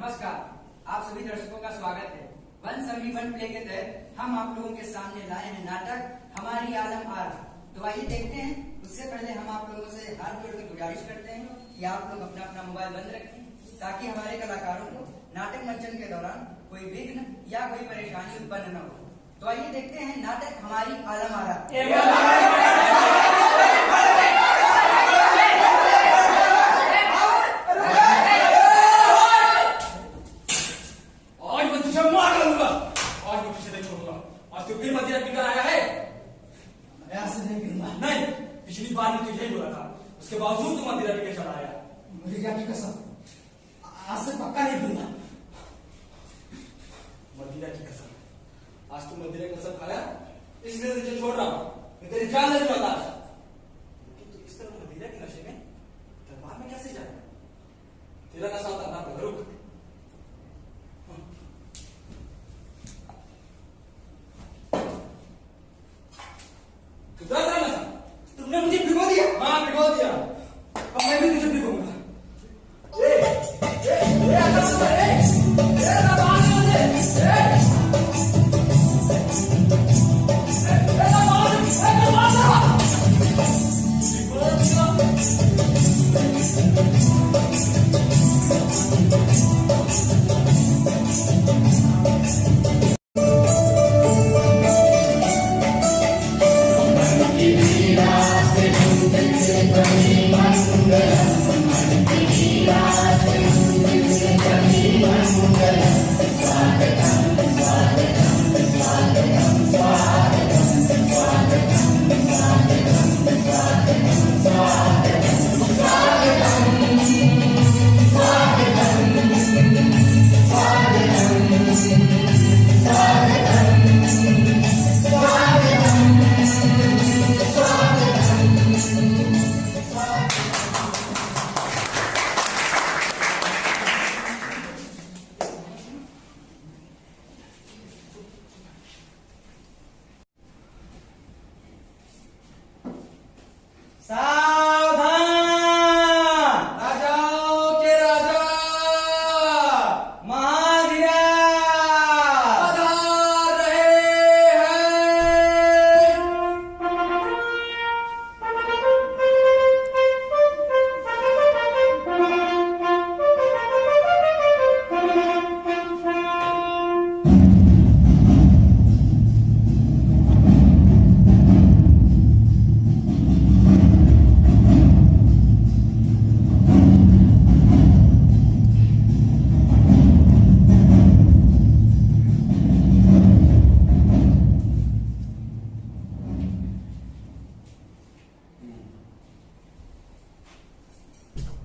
नमस्कार, आप सभी दर्शकों का स्वागत है। वन समी वन प्ले के तहत हम आप लोगों के सामने लाए हैं नाटक हमारी आलम आरा। तो आइए देखते हैं। उससे पहले हम आप लोगों से हाथ जोड़ के गुजारिश करते हैं कि आप लोग अपना अपना मोबाइल बंद रखें ताकि हमारे कलाकारों को नाटक मंचन के दौरान कोई विघ्न या कोई परेशानी उत्पन्न न हो। तो आइए देखते हैं नाटक हमारी आलम आरा। पिछली बार ने तो यही बोला था, उसके बावजूद तुम मदिरा पी के चला आया। मदिरा की कसम, आज से पक्का नहीं पीऊंगा। मदिरा की कसम, आज तुम मदिरा की कसम खाया, इसलिए तुझे छोड़ रहा हूं। मैं तेरी जान नहीं चाहता। लेकिन तू इस तरह मदिरा के नशे में दरबार में कैसे जाएगा? तेरा नशा होता ना रुक। तुमने मुझे भिगो दिया। हाँ भिगो दिया, और मैं भी तुझे भिगोऊंगा।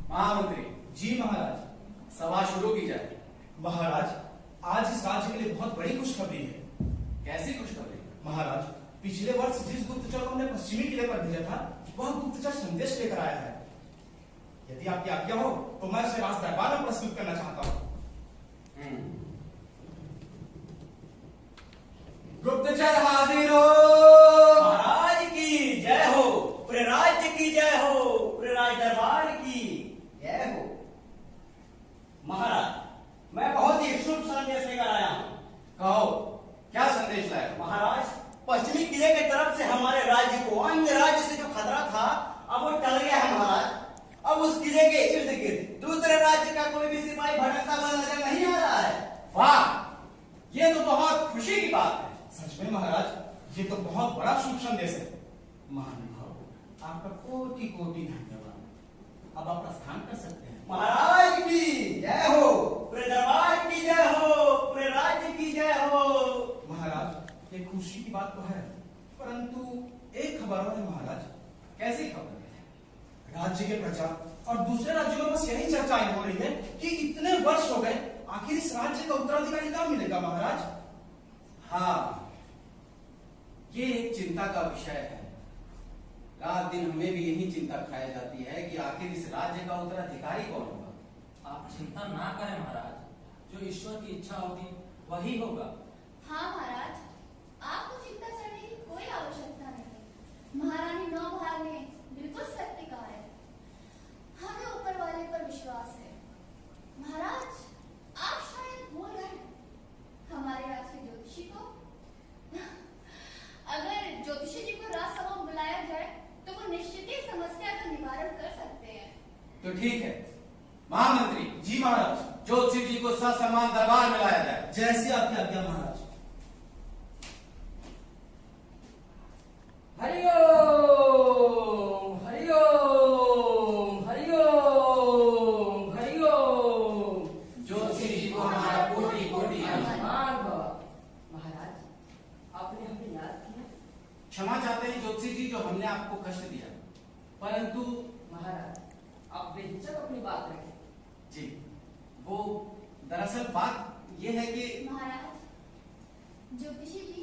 महामंत्री जी महाराज, सभा शुरू की जाए। महाराज, आज इस राज्य के लिए बहुत बड़ी खुशखबरी है। कैसी खुशखबरी? महाराज, पिछले वर्ष जिस गुप्तचर को हमने पश्चिमी किले पर भेजा था, वह गुप्तचर संदेश लेकर आया है। यदि आपकी आज्ञा हो तो मैं उसे राज दरबार में प्रस्तुत करना चाहता हूँ। गुप्तचर हाजिर हो। महाराज की जय हो, पूरे राज्य की जय हो, पूरे राज दरबार की जय हो। महाराज, मैं बहुत ही शुभ संदेश लेकर आया हूँ। कहो, क्या संदेश लाए? महाराज, पश्चिमी किले की तरफ से हमारे राज्य को अन्य राज्य से जो खतरा था, अब वो टल गया है महाराज। अब उस किले के इर्द गिर्द दूसरे राज्य का कोई भी सिपाही भटकता हुआ नजर नहीं आ रहा है। वाह, ये तो बहुत खुशी की बात है। सच में महाराज, ये तो बहुत बड़ा शुभ संदेश है। महानुभाव, आपका कोटि कोटि धन्यवाद। अब आप प्रस्थान कर सकते हैं। महाराज की जय हो, पूरे दरबार की जय हो, पूरे राज्य की जय हो। महाराज, ये खुशी की बात तो है, परंतु एक खबर और है महाराज। कैसी खबर? राज्य के प्रजा और दूसरे राज्यों में बस यही चर्चाएं हो रही है कि इतने वर्ष हो गए, आखिर इस राज्य का उत्तराधिकारी कब मिलेगा महाराज? हाँ, ये एक चिंता का विषय है। रात दिन हमें भी यही चिंता खाई जाती है कि आखिर इस राज्य का उत्तराधिकारी कौन होगा। आप चिंता ना करें महाराज, जो ईश्वर की इच्छा होगी वही होगा। हाँ महाराज, आपको चिंता करने की कोई आवश्यकता नहीं। महारानी नौबहार ने बिल्कुल सत्य कहा है। हमें ऊपर वाले पर विश्वास है। महाराज, आप जी महाराज। ज्योतिषी जी को ससम्मान दरबार में लाया जाए। जैसी आपकी आज्ञा महाराज। हरिओम हरिओम हरिओम हरिओम। ज्योतिषी जी को हमारा कोटि कोटि आयुष्मान भव। महाराज, आपने हमें याद किया। क्षमा चाहते हैं ज्योतिषी जी जो हमने आपको कष्ट दिया, परंतु महाराज, आप बेहिचक अपनी बात रखें। जी वो दरअसल बात यह है कि महाराज, ज्योतिषी जी,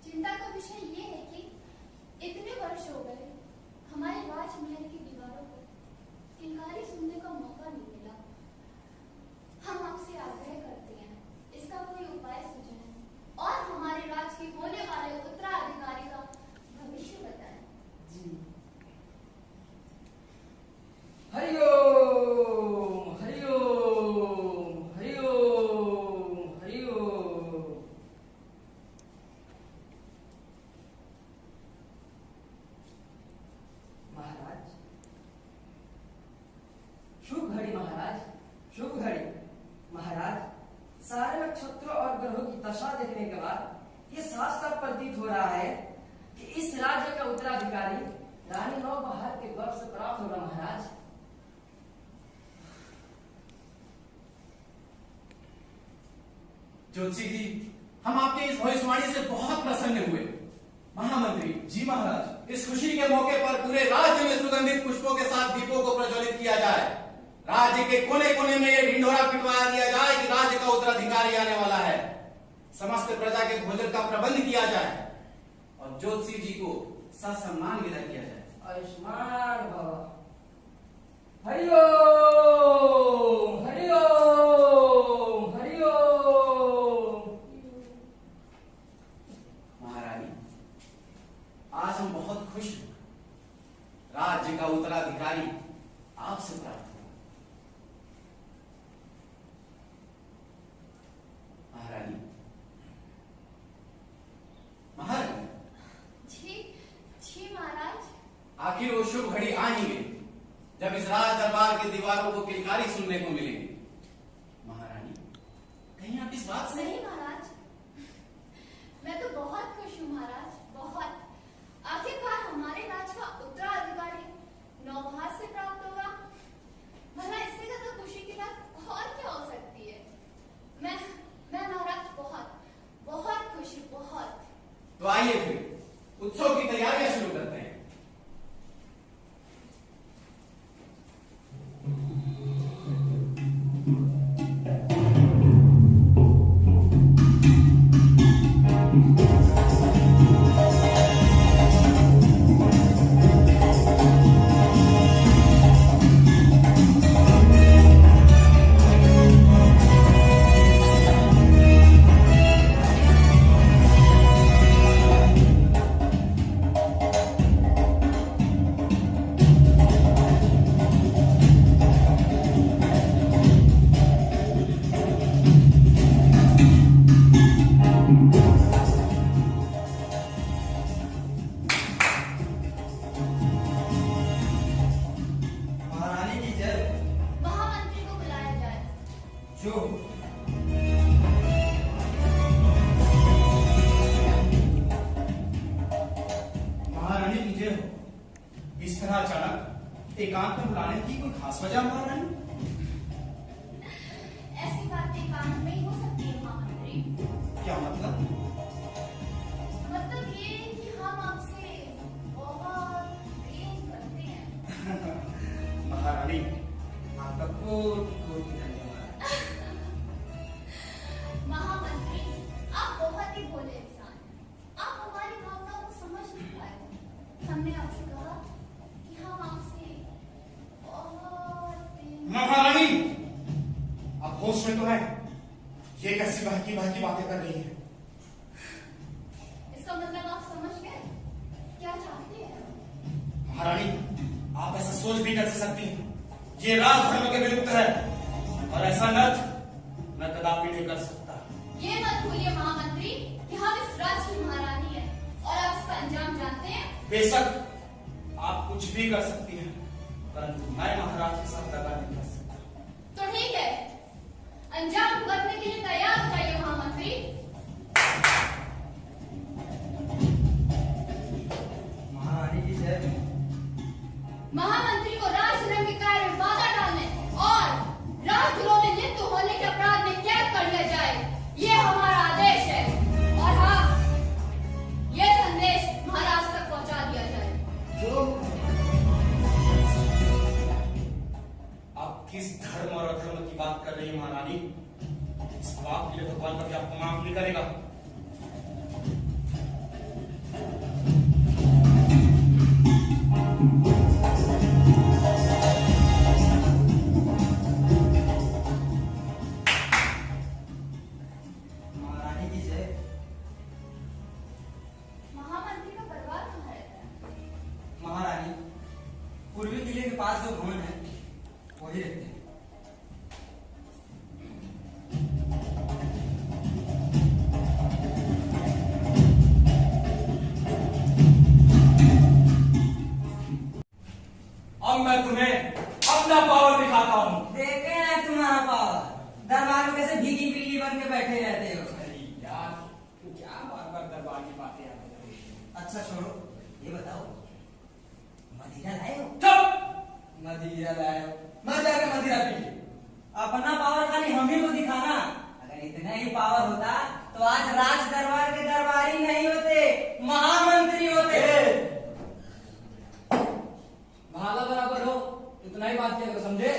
चिंता का विषय ये है कि इतने वर्ष हो गए हमारे राजमहल की दीवारों पर किलकारी सुनने का मौका नहीं मिला। हम आपसे आग्रह करते हैं, इसका कोई उपाय सुझाएं और हमारे राज के होने वाले उत्तराधिकारी का भविष्य बताएं। जी। हरिओम हरिओम हरिओम हरिओम। महाराज, शुभ घड़ी महाराज, शुभ घड़ी। महाराज, सारे नक्षत्रों और ग्रहों की दशा देखने के बाद ये साफ साफ प्रतीत हो रहा है कि इस राज्य का उत्तराधिकारी रानी नौबहार के गर्भ से प्राप्त होगा। महाराज, ज्योतिषी जी, हम आपके इस भविष्यवाणी से बहुत प्रसन्न हुए। महामंत्री जी महाराज। इस खुशी के मौके पर पूरे राज्य में सुगंधित पुष्पों के साथ दीपों को प्रज्वलित किया जाए। राज्य के कोने कोने में ये ढिंढोरा पिटवाया दिया जाए कि राज्य का उत्तराधिकारी आने वाला है। समस्त प्रजा के भोजन का प्रबंध किया जाए और ज्योतिषी जी को ससम्मान विदा किया जाए। आयुष्मान भव। हरिओम हरिओम हरिओम। महारानी, आज हम बहुत खुश हैं। राज्य का उत्तराधिकारी आपसे प्राप्त हुआ। महारानी, महारानी, जी जी महाराज। आखिर वो शुभ घड़ी आ ही गई जब इस राज दरबार की दीवारों को किलकारी सुनने को मिलेगी। महारानी, कहीं आप इस बात से नहीं महाराज, मैं तो बहुत खुश हूँ महाराज, बहुत। आखिरकार हमारे राज का उत्तराधिकारी नौबहार से प्राप्त होगा। भला इससे ज्यादा खुशी की बात और क्या हो सकती है। मैं महाराज बहुत बहुत खुश हूँ, बहुत। तो आइए फिर उत्सव की तैयारियां शुरू करते हैं। महारानी कीजिए हो। इस तरह अचानक एकांत में बुलाने की कोई खास वजह महारानी? ऐसी बातें एकांत में ही हो सकती है महामंत्री। क्या मतलब? मतलब ये कि हम आपसे बहुत प्रेम करते हैं। महारानी, आपका कोटि कोटि धन्यवाद। महामंत्री, आप बहुत ही भोले इंसान। आप हमारी भावनाओं को समझ नहीं पाए। हमने आपसे कहा कि हम आपसे बहुत प्रेम। महारानी, आप होश में तो है? ये कैसी बहकी बहकी बातें कर रही है? इसका मतलब आप समझ गए क्या चाहते हैं? महारानी, आप ऐसा सोच भी कर सकती हैं। ये राजधर्म के विरुद्ध है और ऐसा नृत्य मैं कदापि नहीं कर सकता। ये मत भूलिए महामंत्री कि हम इस राज्य की महारानी हैं और आप इसका अंजाम जानते हैं। बेशक आप कुछ भी कर सकती हैं, परंतु मैं महाराज के साथ दगा नहीं कर सकता। तो ठीक है, महारानी, इस बात के लिए तो कॉल करके आपको माफ नहीं करेगा। महारानी की जय। महामंत्री का परिवार कहाँ रहता है? महारानी पूर्वी किले के पास जो भवन है वही रहते हैं। अब मैं तुम्हें अपना पावर दिखाता हूँ। देखे हैं तुम्हारा पावर, दरबार में कैसे भीगी पिल्ली बन के बैठे रहते हो। अरे यार, तू क्या बार बार दरबार की बातें याद कर रही है? अच्छा छोड़ो, ये बताओ मदिरा लाए हो? चुप! मदिरा लाए हो? मैं जाकर मदिरा पी ली। अपना पावर खाली हम ही को दिखाना। अगर इतना ही पावर होता तो आज राज दरबार के दरबारी नहीं होते, महामंत्री होते। भाला बराबर हो, इतना ही बात किया करो, समझे?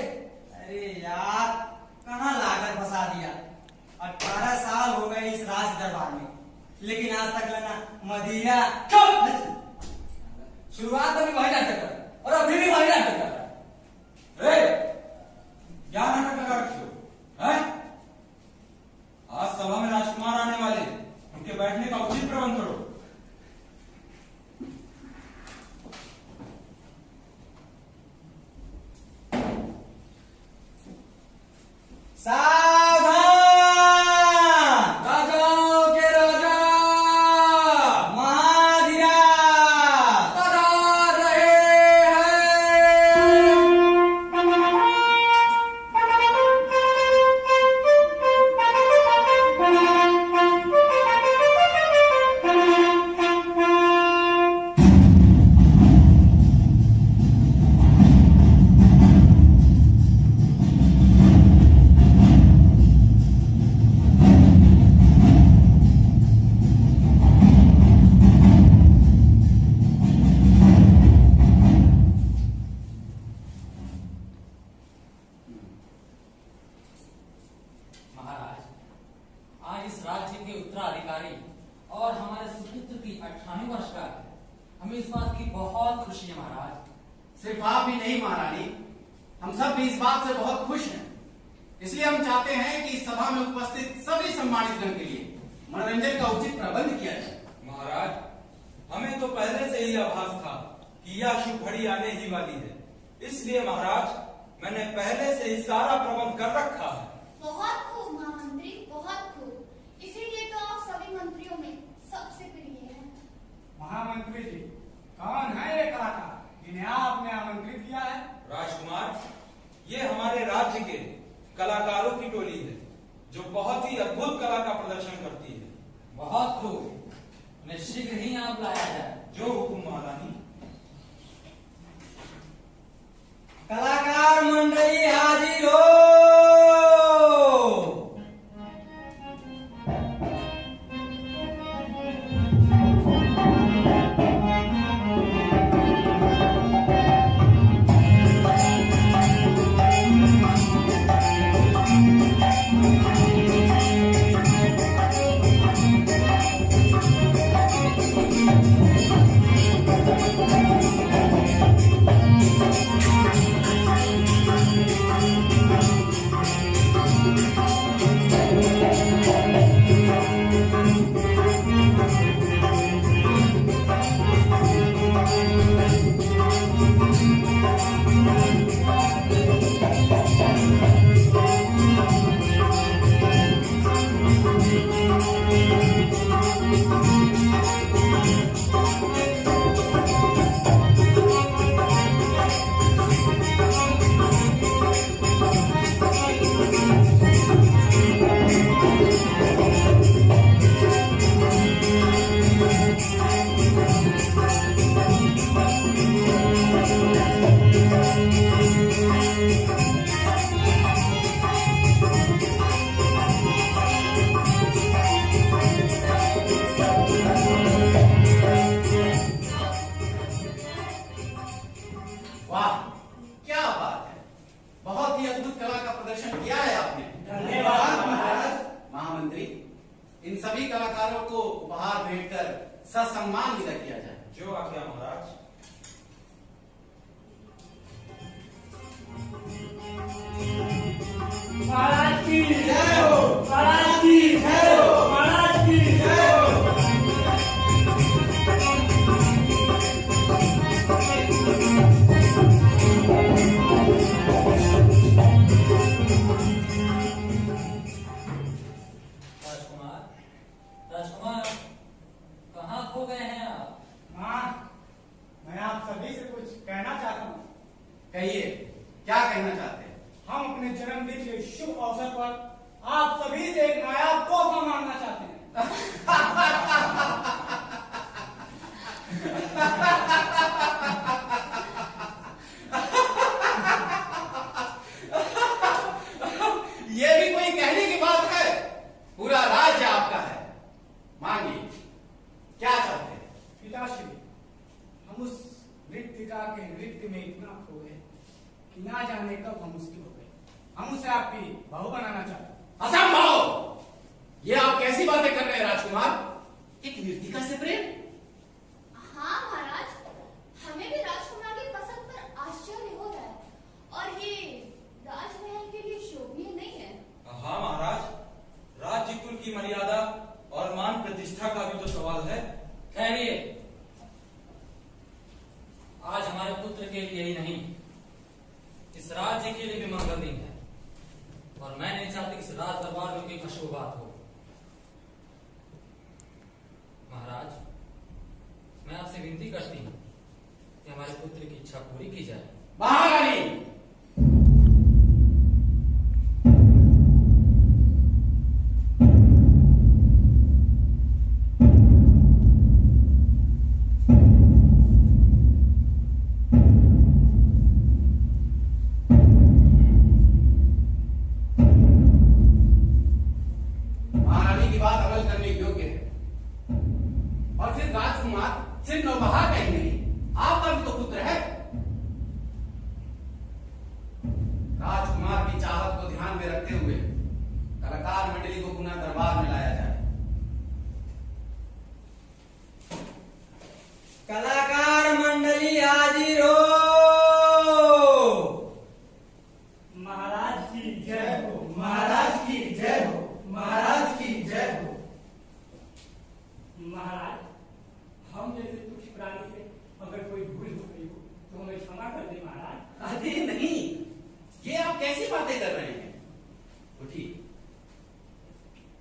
अरे यार, कहाँ लाकर फंसा दिया। 18 साल हो गए इस राज दरबार में, लेकिन आज तक लेना मदिरा। चुप! शुरुआत में भी वही नाटक कर और अभी भी वही नाटक कर। ए, क्या नाटक लगा रखे हो? हैं? आज सभा में राजकुमार आने वाले, उनके बैठने का उचित प्रबंध करो। सावधान! राजाओं के राजा महाधीरा पधार रहे हैं। महाराज, आज इस राज्य के उत्तराधिकारी और हमारे सुपुत्र की 18वीं वर्षगांठ है। हमें इस बात की बहुत खुशी है महाराज। सिर्फ आप ही नहीं महारानी, हम सब भी इस बात से बहुत खुश हैं। इसलिए हम चाहते हैं कि इस सभा में उपस्थित सभी सम्मानित जन के लिए मनोरंजन का उचित प्रबंध किया जाए। महाराज, हमें तो पहले से ही आभास था कि यह शुभ घड़ी आने ही वाली है, इसलिए महाराज मैंने पहले से ही सारा प्रबंध कर रखा है। बहुत खूब महामंत्री, बहुत खूब। इसीलिए तो आप सभी मंत्रियों में सबसे प्रिय हैं। महामंत्री जी, कौन है ये कलाकार जिन्हें आपने आमंत्रित किया है? राजकुमार, ये हमारे राज्य के कलाकारों की टोली है जो बहुत ही अद्भुत कला का प्रदर्शन करती है। बहुत खूब, उन्हें शीघ्र ही आप लाया जाए। जो हुकुम महारानी। कलाकार मंडली हाजिर हो। परिवारों को उपहार भेंट कर ससम्मान विदा किया जाए। जो आज्ञा महाराज। महाराज की जय हो, महाराज की जय हो, महाराज की जय हो। राजकुमार, राजकुमार, कहाँ खो गए हैं आप? हाँ, मैं आप सभी से कुछ कहना चाहता हूँ। कहिए, क्या कहना चाहते हैं? हम अपने जन्मदिन के शुभ अवसर पर आप सभी से एक नायाब तोहफा मांगना चाहते हैं। ये भी कोई कहने की बात है? पूरा राज्य आपका है, मांगिए, क्या चाहते हैं? पिताश्री, हम उस नृत्यिका के नृत्य में इतना खो गए कि ना जाने कब हम उसकी हो गए। हम उसे आपकी बहू बनाना चाहते हैं। असंभव! ये आप कैसी बातें कर रहे हैं राजकुमार? एक नृतिका से प्रेम? हाँ महाराज, हमें भी राजकुमार की पसंद पर आश्चर्य हो रहा है और ये राजमहल के लिए शोभनीय नहीं है। हाँ महाराज, राज्य कुल की मर्यादा और मान प्रतिष्ठा का भी तो सवाल है। ठहरिए, आज हमारे पुत्र के लिए ही नहीं, इस राज्य के लिए भी मंगल दिन है और मैं नहीं चाहती कि इस राज दरबार में कोई अशुभबात हो। महाराज, मैं आपसे विनती करती हूँ कि हमारे पुत्र की इच्छा पूरी की जाए। महारानी, महारानी की बात अमल करने योग्य है। और फिर राजकुमार सिर्फ नौबहार का ही नहीं, आपका भी तो पुत्र है। राजकुमार की चाहत को ध्यान में रखते हुए कलाकार मंडली को पुनः दरबार में लाया जाए। कलाकार मंडली हाजिर हो। महाराज की जय हो, महाराज की जय हो, महाराज की जय हो। महाराज, हम जैसे कुछ प्राणी से अगर कोई भूल हो गई हो तो हमें क्षमा कर दे महाराज। अरे नहीं, ये आप कैसी बातें कर रहे हैं? उठिए,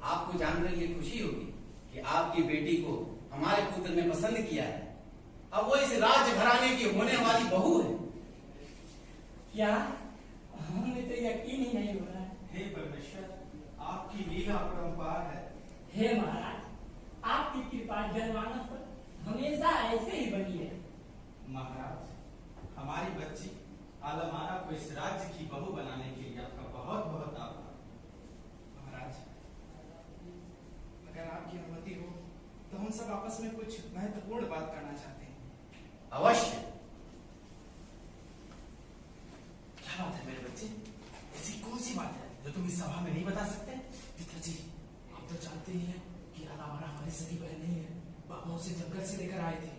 आपको जानकर ये खुशी होगी कि आपकी बेटी को हमारे पुत्र ने पसंद किया है। अब वो इस राज्य घराने की होने वाली बहू है। क्या हमें तो यकीन ही नहीं हो रहा है। हे परमेश्वर, आपकी लीला अपरंपार है। हे महाराज, आपकी कृपा जनमानस पर हमेशा ऐसे ही बनी है। महाराज, हमारी बच्ची आलमारा को इस राज्य की बहू बनाने के लिए आपका बहुत बहुत आभार। महाराज, अगर आपकी अनुमति हो तो हम सब आपस में कुछ महत्वपूर्ण बात करना चाहते हैं। अवश्य। क्या बात है मेरे बच्चे? ऐसी कौन सी बात है जो तुम इस सभा में नहीं बता सकते? पिताजी, आप तो जानते ही हैं कि आलमारा हमारी सगी बहन नहीं है। बाबा उसे जंगल से लेकर आए थे।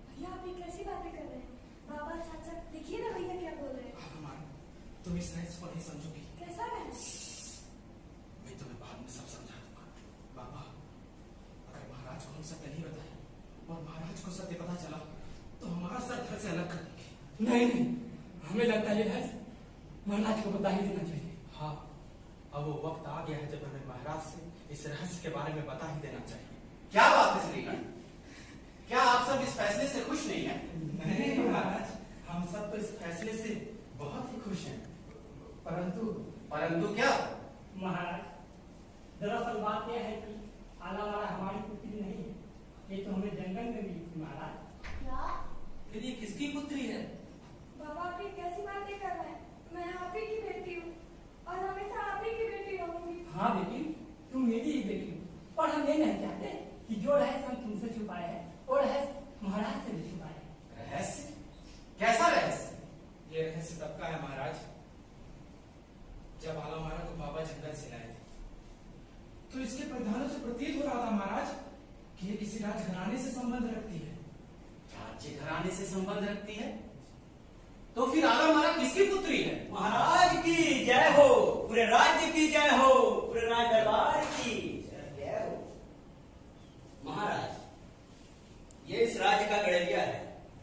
भैया आप ये कैसी बातें कर रहे हैं? बाबा साथ साथ देखिए ना भैया क्या बोल रहे हैं। आलमारा, तुम इस रहस्य को नहीं समझोगी। कैसा रहस्य? मैं तुम्हें बाद में सब समझा दूंगा। बाबा, अगर महाराज को हम सत्य नहीं बताए और महाराज को सत्य पता चला तो हमारा सर घर से अलग कर देंगे। नहीं नहीं, हमें लगता है ये रहस्य महाराज को बता ही देना चाहिए। हाँ, अब वो वक्त आ गया है जब हमें महाराज से इस रहस्य के बारे में बता ही देना चाहिए। क्या बात है श्रीगण? क्या आप सब इस फैसले से खुश नहीं हैं? नहीं महाराज, हम सब तो इस फैसले से बहुत ही खुश हैं। परंतु क्या? महाराज, दरअसल बात यह है कि आलावाला हमारी पुत्री नहीं है, ये तो हमें जंगल में मिली थी महाराज। क्या? फिर ये किसकी पुत्री है? बाबा आप ये कैसी बातें कर रहे हैं? मैं आप ही की बेटी हूँ और हमेशा आप ही की बेटी रहूंगी। हाँ बेटी, तुम मेरी ही बेटी हो, पर हम ये नहीं चाहते कि जो रहस्य हम तुमसे छुपाए है वो रहस्य महाराज से भी छुपाए है। रहस्य? कैसा रहस्य? ये रहस्य तब का है महाराज जब आलमारा को बाबा जंगल से लाए थे, तो इसके परिधानों से प्रतीत हो रहा था महाराज कि ये किसी राजघराने से संबंध रखती है। राज्य घराने से संबंध रखती है? तो फिर आलम आरा किसकी पुत्री है? महाराज की जय हो, पूरे राज्य की जय हो, पूरे राज दरबार की जय हो। महाराज ये इस राज्य का गड़रिया है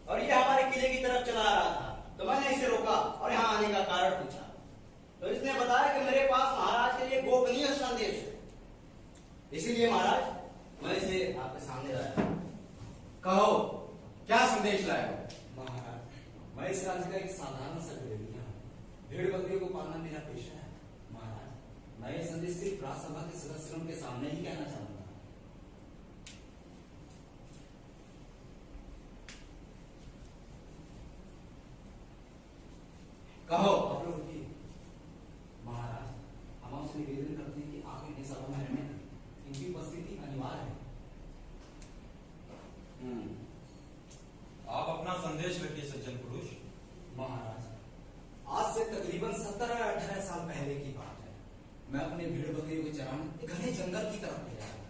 और ये हमारे किले की तरफ चला रहा था, तो मैंने इसे रोका और यहाँ आने का कारण पूछा, तो इसने बताया कि मेरे पास महाराज के लिए गोपनीय संदेश है, इसीलिए महाराज मैं इसे आपके सामने लाया। कहो क्या संदेश लाए हो? महाराज मैं इस राज्य का एक साधारण सा गड़रिया हूँ, भेड़ बकरियों को पालना मेरा पेशा है। महाराज मैं ये संदेश सिर्फ राज्यसभा के सदस्यों के सामने ही कहना चाहूंगा। कहो। आप लोग रुकिए। महाराज हम आपसे निवेदन करते हैं कि आप इनकी सभा में रहने दें, इनकी उपस्थिति अनिवार्य है। आप अपना संदेश रखिए सज्जन पुरुष। महाराज आज से तकरीबन 17-18 साल पहले की बात है, मैं अपने भेड़ बकरियों को चराने घने जंगल की तरफ गया था।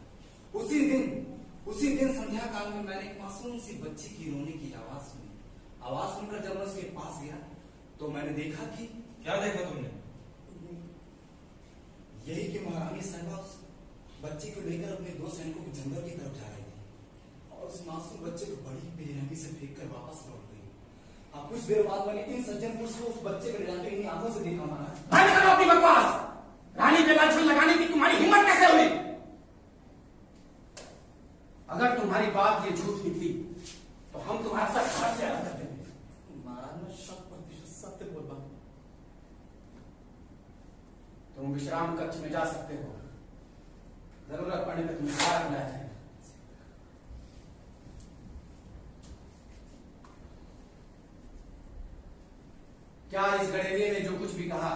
उसी दिन संध्या काल में मैंने एक मासूम सी बच्ची की रोने की आवाज सुनी। आवाज सुनकर जब मैं उसके पास गया तो मैंने देखा कि क्या देखा तुमने? यही कि महारानी साहिबा उस बच्चे को लेकर अपने 2 सैनिकों को जंगल की तरफ जा रही थी और उस मासूम बच्चे को बड़ी बेरहमी से फेंक कर वापस लौट गई। अब कुछ देर बाद मैंने इन सज्जन पुरुष को उस बच्चे को ले जाते इन्हीं आंखों से देखा। महाराज बंद करो अपनी बकवास। रानी पे लाछन लगाने की तुम्हारी हिम्मत कैसे हुई? अगर तुम्हारी बात ये झूठ निकली तो हम तुम्हारा सब घर से अलग कर देंगे। महाराज मैं 100% सत्य बोल रहा हूँ। तुम विश्राम कक्ष में जा सकते हो, जरूरत पड़ने पर तुम्हें बाहर बुलाया जाएगा। क्या इस गड़ेरिये ने जो कुछ भी कहा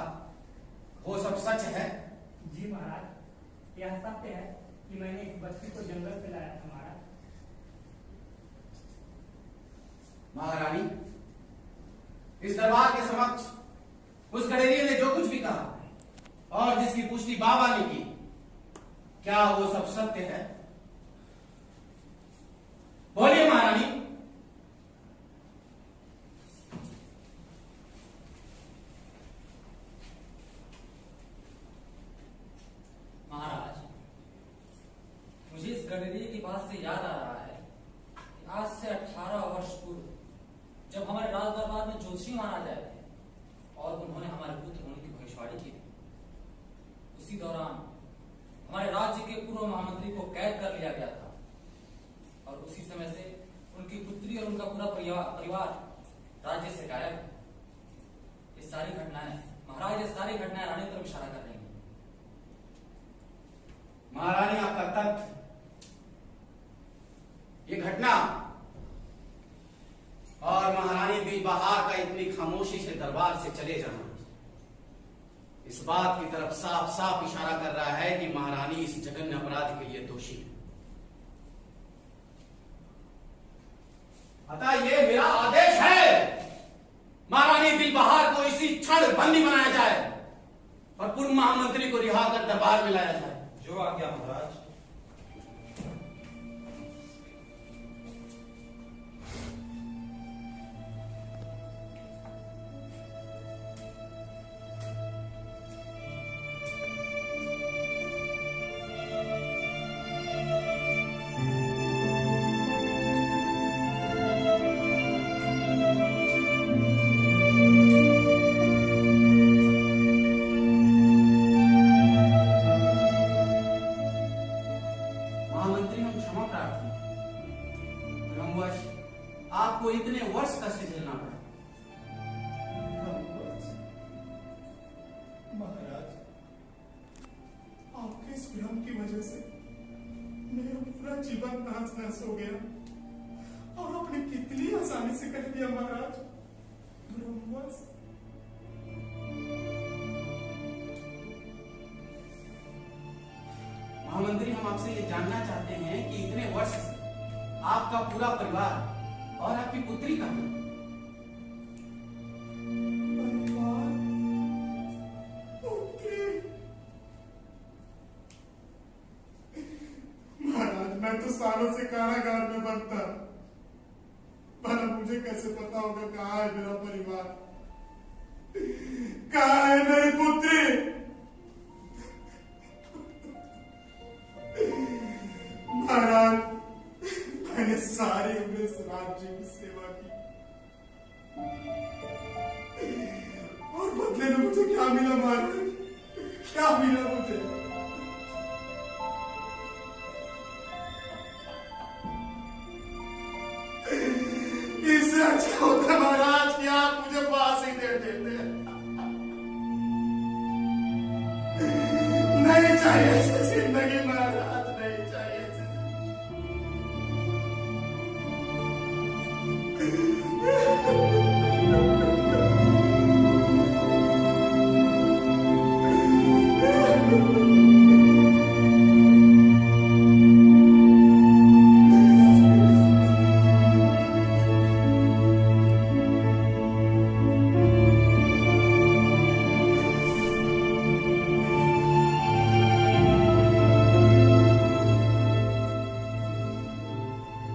वो सब सच है? जी महाराज, यह सत्य है कि मैंने इस बच्ची को जंगल से लाया था महाराज। महारानी, इस दरबार के समक्ष उस गड़ेरिये ने जो कुछ भी कहा और जिसकी पुष्टि बाबा ने की, क्या वो सब सत्य है? बोलिए महारानी। महाराज, मुझे इस गडरिये की बात से याद आ रहा है कि आज से 18 वर्ष पूर्व जब हमारे राज दरबार में ज्योतिषी महाराज आए थे और उन्होंने हमारे पुत्र होने की भविष्यवाणी की थी, उसी दौरान हमारे राज्य के पूर्व महामंत्री को कैद कर लिया गया था और उसी समय से उनकी पुत्री और उनका पूरा परिवार राज्य से गायब है। ये सारी घटनाएं महाराज, ये सारी घटनाएं रानी तरफ इशारा कर रही हैं। महारानी, आपका तथ्य, ये घटना और महारानी दिलबहार का इतनी खामोशी से दरबार से चले जाना इस बात की तरफ साफ साफ इशारा कर रहा है कि महारानी इस जघन्य अपराध के लिए दोषी है। अतः ये मेरा आदेश है, महारानी दिलबहार को इसी क्षण बंदी बनाया जाए और पूर्व महामंत्री को रिहा कर दरबार में लाया जाए। जो आज्ञा महाराज। आपको इतने वर्ष कष्ट झेलना पड़ा। महाराज, आपके इस भ्रम की वजह से मेरा पूरा जीवन नाश नाश हो गया और आपने कितनी आसानी से कह दिया महाराज, ब्रह्मवश। महामंत्री, हम आपसे ये जानना चाहते हैं कि इतने वर्ष से आपका पूरा परिवार और आपकी पुत्री का महाराज, मैं मैं तो सालों से कारागार में बंद था, पर अब मुझे कैसे पता होगा कहाँ है मेरा परिवार, कहाँ है मेरी पुत्री। महाराज, मैंने सारी उम्र इस राज्य की सेवा की, और बदले में मुझे क्या मिला महाराज, क्या मिला मुझे? इससे अच्छा होता महाराज कि आप मुझे फांसी दे देते। नहीं चाहिए ऐसी जिंदगी महाराज, नहीं चाहिए ऐसी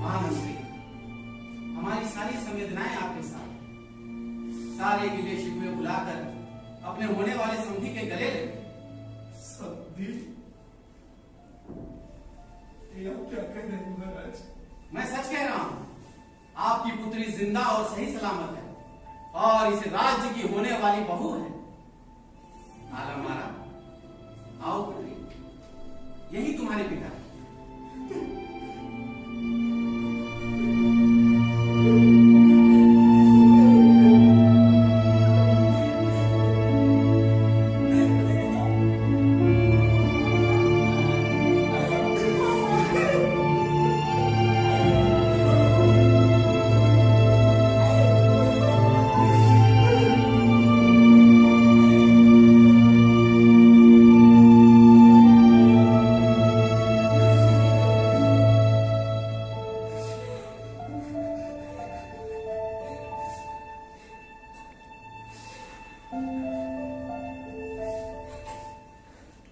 महामंत्री, हमारी सारी संवेदनाएं आपके साथ, सारे गिले शिकवे बुलाकर अपने होने वाले समधी के गले लगे। समधी? ये आप क्या कह रहे हैं महाराज? मैं सच कह रहा हूं, आपकी पुत्री जिंदा और सही सलामत है, और इस राज्य की होने वाली बहू है। आलम मारा, आओ पुत्री, यही तुम्हारे पिता है।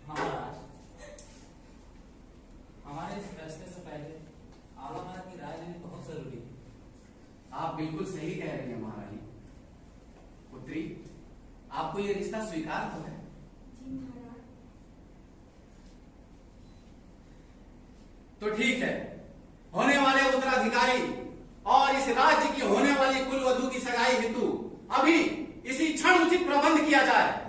महाराज, हमारे इस फैसले से पहले आलमगीर की राय लेनी बहुत जरूरी है। आप बिल्कुल सही कह रही हैं महारानी। पुत्री, आपको ये रिश्ता स्वीकार तो है? जी महाराज। तो ठीक है, होने वाले उत्तराधिकारी और इस राज्य की होने वाली कुलवधू की सगाई हेतु अभी इसी क्षण उचित प्रबंध किया जाए।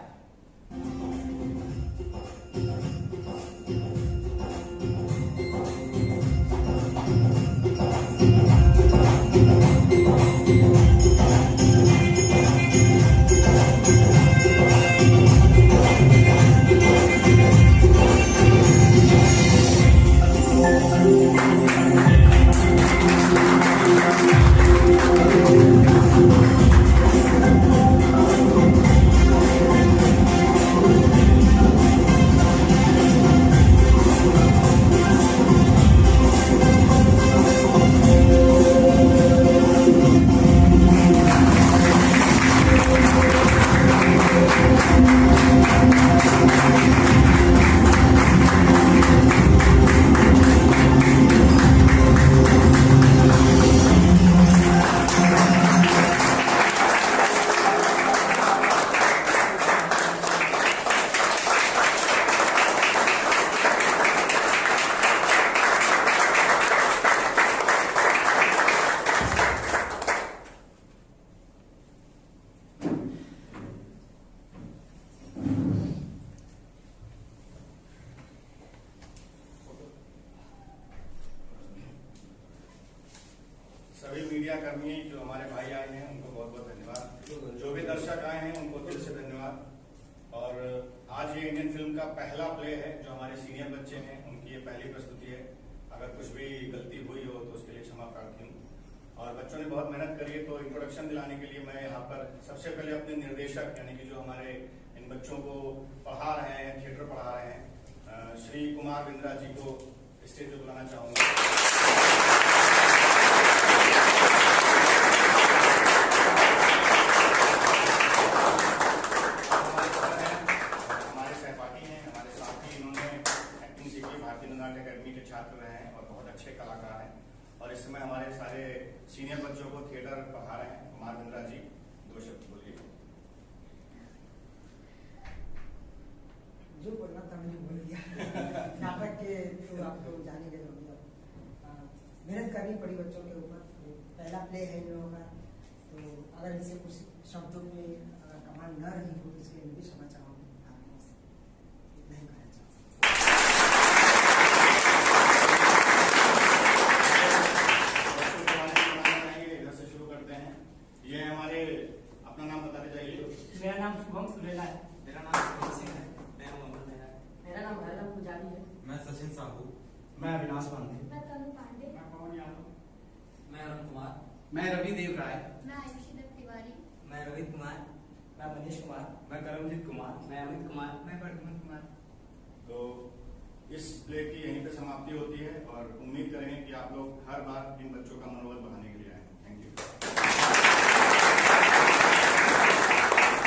सभी मीडिया कर्मी जो हमारे भाई आए हैं उनको बहुत बहुत धन्यवाद, जो भी दर्शक आए हैं उनको दिल से धन्यवाद। और आज ये इंडियन फिल्म का पहला प्ले है, जो हमारे सीनियर बच्चे हैं उनकी ये पहली प्रस्तुति है। अगर कुछ भी गलती हुई हो तो उसके लिए क्षमा प्रार्थी हूँ। और बच्चों ने बहुत मेहनत करी है, तो इंट्रोडक्शन दिलाने के लिए मैं यहाँ पर सबसे पहले अपने निर्देशक यानी कि जो हमारे इन बच्चों को पढ़ा रहे हैं, थिएटर पढ़ा रहे हैं, श्री कुमार बिंद्रा जी को स्टेज पे बुलाना चाहूँगा। हमारे सहपाठी हैं, हमारे साथी, इन्होंने एक्टिंग सीखी भारतीय नाट्य अकेडमी के छात्र रहे हैं और बहुत अच्छे कलाकार हैं और इस समय हमारे सारे सीनियर बच्चों को थिएटर पढ़ा रहे हैं। कुमार बिंद्रा जी 2 शब्द बोलिए। जो बोलना था मैंने बोल दिया। नाटक के तो आप लोग जाने गए होंगे। मेहनत करनी पड़ी बच्चों के ऊपर। पहला प्ले है इन लोगों का, तो अगर इनसे कुछ शब्दों में अगर कमांड न रही हो तो इसलिए मैं भी क्षमा चाहूँगी। इतना ही कहना चाहूँगा। इधर से शुरू करते हैं। ये हमारे, अपना नाम बताते जाइए। मेरा नाम शुभम सुरेला है। मेरा नाम सुरेला सिंह है। मैं हूं अमन मेहरा। मेरा नाम हरदम पुजारी है। मैं सचिन साहू। मैं अविनाश पांडे। मैं तनु पांडे। मैं पवन यादव। मैं अरुण कुमार। मैं रवि देव राय। मैं आयुषी दत्त तिवारी। मैं रोहित कुमार। मैं मनीष कुमार। मैं करमजीत कुमार। मैं अमित कुमार। मैं प्रद्युमन कुमार। तो इस प्ले की यहीं पे समाप्ति होती है और उम्मीद करेंगे कि आप लोग हर बार इन बच्चों का मनोबल बढ़ाने के लिए आए।